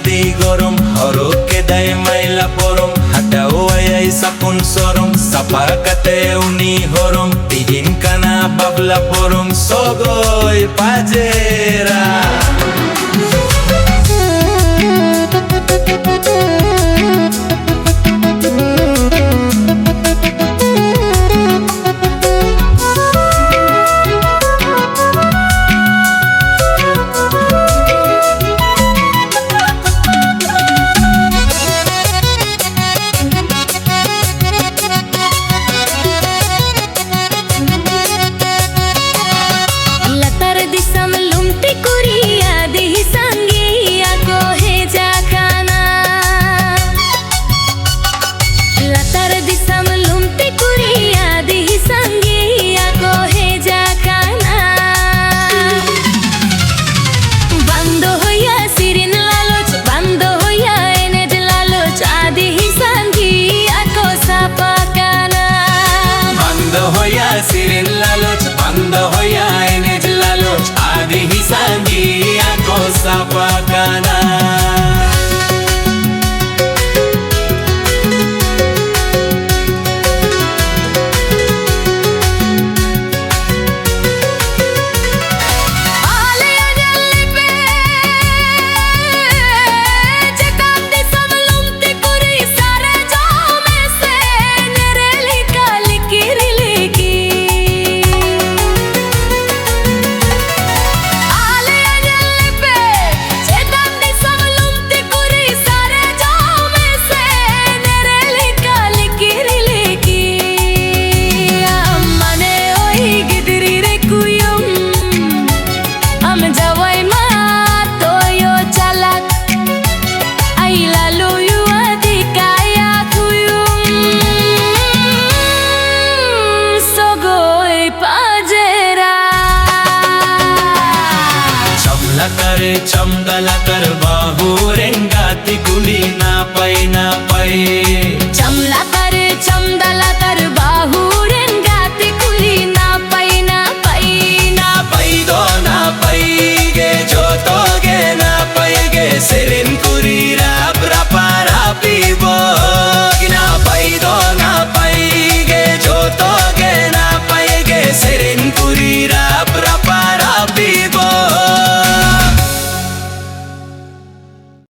di gorong horok ke dai maila porong hatau ayai sapun sorong sapa kate uni horong bihin kana babla porong sogoi pajera sirin laluch banda hoya enej laluch adi hisangi ako sapakana चमदला कर बाहू रेंगाती गुली ना पाई